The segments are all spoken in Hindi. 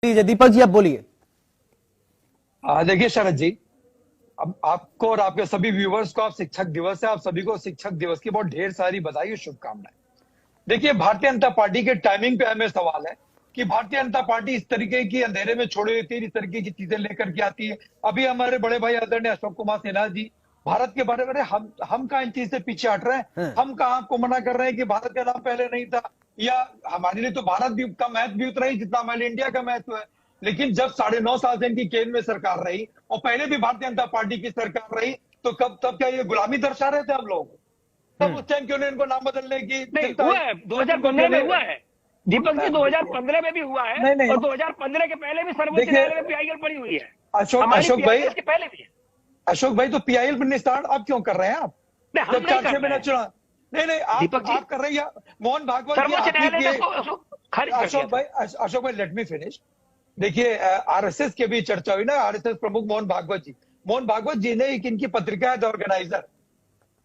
दीपक जी आप बोलिए। देखिए शरद जी, अब आपको और आपके सभी व्यूवर्स को, आप शिक्षक दिवस है, आप सभी को शिक्षक दिवस की बहुत ढेर सारी बधाई और शुभकामनाएं। देखिए, भारतीय जनता पार्टी के टाइमिंग पे हमें सवाल है कि भारतीय जनता पार्टी इस तरीके की अंधेरे में छोड़ी हुई थी, इस तरीके की चीजें लेकर के आती है। अभी हमारे बड़े भाई आदरणीय अशोक कुमार सिन्हा जी भारत के बारे में, हम कहा इन चीज से पीछे हट रहे हैं। हाँ। हम कहा आपको मना कर रहे हैं कि भारत का नाम पहले नहीं था, या हमारे लिए तो भारत भी का महत्व भी उतना ही जितना हमारे लिए इंडिया का महत्व है। लेकिन जब 9.5 साल से इनकी केंद्र में सरकार रही और पहले भी भारतीय जनता पार्टी की सरकार रही, तो तब क्या ये गुलामी दर्शा रहे थे हम लोग? तब उस टाइम क्यों नहीं इनको नाम बदलने की नहीं चिंता हुआ है? है, 2015 में हुआ है दीपक जी, 2015 में भी हुआ है। नहीं, नहीं। और 2015 के पहले भी सर्वोच्च देखिए, न्यायालय में पीआईएल पड़ी हुई है। अशोक भाई, इसके पहले भी है। अशोक भाई, तो पीआईएल पर निस्तारण आप क्यों कर रहे हैं? आप नहीं, हम जब नहीं 4-6 कर रहे महीना हैं चुना, नहीं, दीपक जी। आप कर रहे हैं। मोहन भागवत जी सर्वोच्च आप ही न्यायालय ने के उसको खारिज कर दिया था। अशोक भाई, लेट मी फिनिश। देखिए, आरएसएस के भी चर्चा हुई ना, आरएसएस प्रमुख मोहन भागवत जी ने एक इनकी पत्रिका है द ऑर्गेनाइजर,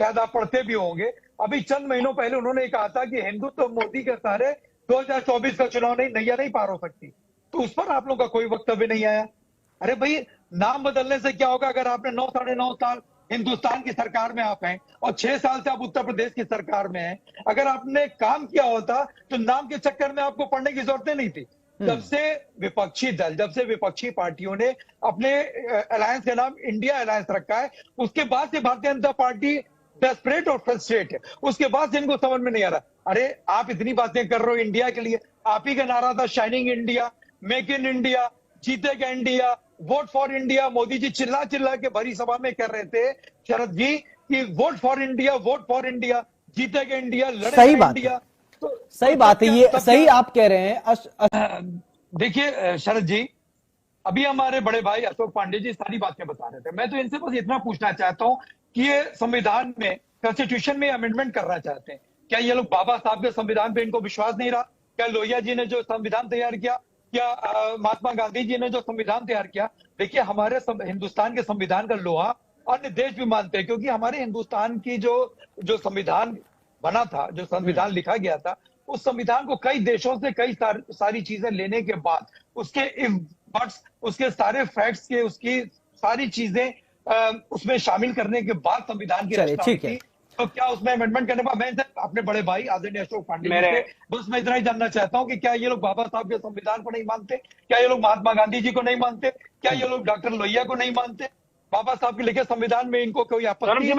शायद आप पढ़ते भी होंगे। अभी चंद महीनों पहले उन्होंने कहा था कि हिंदुत्व तो मोदी के सहारे 2024 का चुनाव नैया नहीं पार हो सकती। तो उस पर आप लोग का कोई वक्तव्य नहीं आया। अरे भाई, नाम बदलने से क्या होगा? अगर आपने 9-9.5 साल हिंदुस्तान की सरकार में आप हैं और 6 साल से आप उत्तर प्रदेश की सरकार में हैं, अगर आपने काम किया होता तो नाम के चक्कर में आपको पढ़ने की जरूरत नहीं थी। जब से विपक्षी पार्टियों ने अपने अलायंस का नाम इंडिया अलायंस रखा है, उसके बाद से भारतीय जनता पार्टी डेस्परेट और फ्रस्ट्रेट है। उसके बाद से इनको समझ में नहीं आ रहा। अरे, आप इतनी बातें कर रहे हो इंडिया के लिए, आप ही का नारा था shining India, make in India, जीतेगा India, vote for India. Modi ji चिल्ला चिल्ला के भरी सभा में कह रहे थे शरद जी कि वोट फॉर इंडिया, जीतेगा इंडिया, लड़ेगा इंडिया। सही बात है, ये सही आप कह रहे हैं। देखिए शरद जी, अभी हमारे बड़े भाई अशोक पांडे जी सारी बातें बता रहे थे। मैं तो इनसे बस इतना पूछना चाहता हूं कि ये संविधान में, कॉन्स्टिट्यूशन में अमेंडमेंट करना चाहते हैं, क्या ये लोग बाबा साहब के संविधान पे इनको विश्वास नहीं रहा? क्या लोहिया जी ने जो संविधान तैयार किया, क्या महात्मा गांधी जी ने जो संविधान तैयार किया? देखिए, हमारे हिंदुस्तान के संविधान का लोहा अन्य देश भी मानते हैं, क्योंकि हमारे हिंदुस्तान की जो संविधान बना था, जो संविधान लिखा गया था, उस संविधान को कई देशों से कई सारी चीजें लेने के बाद, उसके सारे फैक्ट्स के, उसकी सारी चीजें उसमें शामिल करने के बाद संविधान की रचना हुई थी। तो क्या उसमें अमेंडमेंट करने पर मैं अपने बड़े भाई आदरणीय अशोक पांडे जी से बस मैं इतना ही जानना चाहता हूं कि क्या ये लोग बाबा साहब के संविधान को नहीं मानते? क्या ये लोग महात्मा गांधी जी को नहीं मानते? क्या ये लोग डॉक्टर लोहिया को नहीं मानते? बाबा साहब के लिखे संविधान में इनको कोई आपत्ति है?